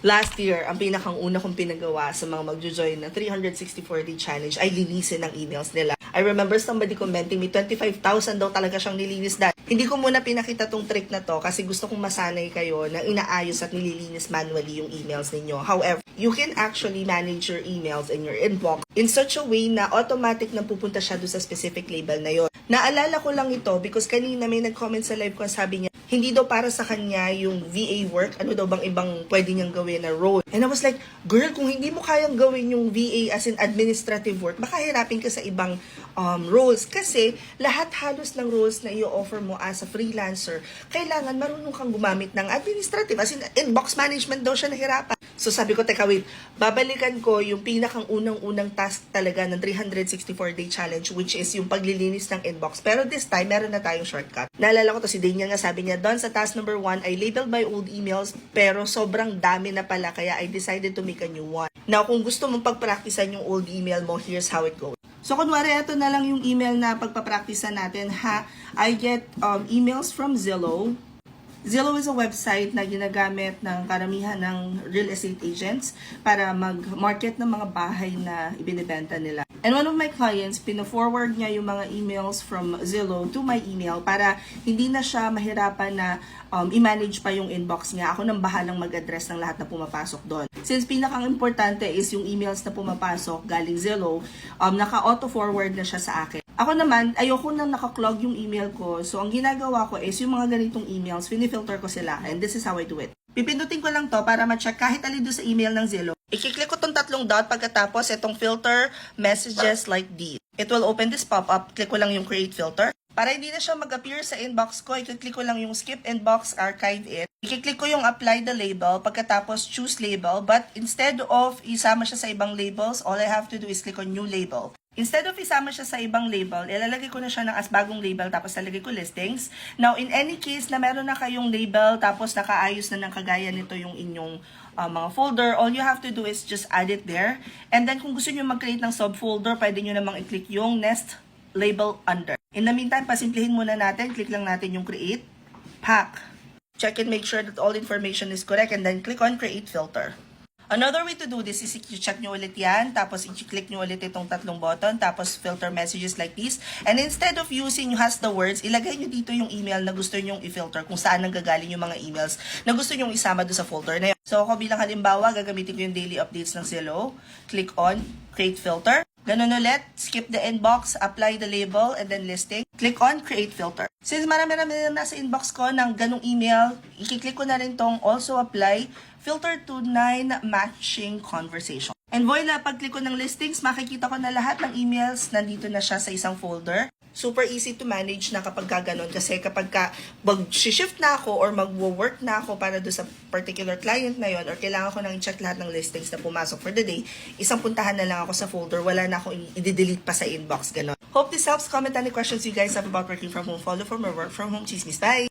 Last year, ang pinakang una kong pinagawa sa mga magjo-join ng 364-day challenge ay linisin ang emails nila. I remember somebody commenting me, 25,000 daw talaga siyang nilinis dahil. Hindi ko muna pinakita tong trick na to kasi gusto kong masanay kayo na inaayos at nililinis manually yung emails ninyo. However, you can actually manage your emails in your inbox in such a way na automatic na pupunta siya doon sa specific label na yon. Naalala ko lang ito because kanina may nag-comment sa live ko, sabi niya, hindi daw para sa kanya yung VA work, ano daw bang ibang pwede niyang gawin na role. And I was like, girl, kung hindi mo kayang gawin yung VA as in administrative work, baka hirapin ka sa ibang roles. Kasi lahat halos ng roles na i-offer mo as a freelancer, kailangan marunong kang gumamit ng administrative. As in, inbox management daw siya nahirapan. So sabi ko, teka wait, babalikan ko yung pinakang unang-unang task talaga ng 364-day challenge, which is yung paglilinis ng inbox. Pero this time, meron na tayong shortcut. Naalala ko to, si Daniel nga sabi niya, doon sa task number 1, I labeled my old emails, pero sobrang dami na pala, kaya I decided to make a new one. Now, kung gusto mong pagpraktisan yung old email mo, here's how it goes. So, kunwari, ito na lang yung email na pagpapraktisan natin, ha? I get emails from Zillow. Zillow is a website na ginagamit ng karamihan ng real estate agents para mag-market ng mga bahay na ibinibenta nila. And one of my clients, pina-forward niya yung mga emails from Zillow to my email para hindi na siya mahirapan na i-manage pa yung inbox niya. Ako nang bahalang mag-address ng lahat na pumapasok doon. Since pinakang importante is yung emails na pumapasok galing Zillow, naka-auto-forward na siya sa akin. Ako naman, ayoko nang naka-clog yung email ko. So, ang ginagawa ko is yung mga ganitong emails, filter ko sila. And this is how I do it. Pipindutin ko lang to para ma-check kahit alin doon sa email ng Zillow. I-click ko tong tatlong dot pagkatapos itong filter messages like these. It will open this pop-up. Click ko lang yung create filter. Para hindi na siya mag-appear sa inbox ko, i-click ko lang yung skip inbox, archive it. I-click ko yung apply the label, pagkatapos choose label. But instead of isama siya sa ibang labels, all I have to do is click on new label. Instead of isama siya sa ibang label, ilalagay ko na siya ng as bagong label tapos lalagay ko listings. Now, in any case na meron na kayong label tapos nakaayos na ng kagaya nito yung inyong mga folder, all you have to do is just add it there. And then kung gusto nyo mag-create ng subfolder, pwede nyo namang i-click yung next label under. In the meantime, pasimplihin muna natin. Click lang natin yung create, pack. Check and make sure that all information is correct and then click on create filter. Another way to do this is i-check nyo ulit yan, tapos i-click nyo ulit itong tatlong button, tapos filter messages like this. And instead of using has the words, ilagay nyo dito yung email na gusto nyong i-filter kung saan nanggagaling yung mga emails na gusto nyong isama doon sa folder na yun. So ako bilang halimbawa, gagamitin ko yung daily updates ng Zillow. Click on create filter. Ganun ulit, skip the inbox, apply the label, and then listing. Click on create filter. Since marami-rami na nasa inbox ko ng ganung email, i-click ko na rin tong also apply filter to 9 matching conversation. And voila, pag-click ko ng listings, makikita ko na lahat ng emails nandito na siya sa isang folder. Super easy to manage na kapag gano'n kasi kapag mag-shift na ako or mag-work na ako para doon sa particular client na yon or kailangan ko nang i-check lahat ng listings na pumasok for the day, isang puntahan na lang ako sa folder, wala na akong i-delete pa sa inbox, gano'n. Hope this helps. Comment any questions you guys have about working from home, follow from or work from home. Chismis, bye!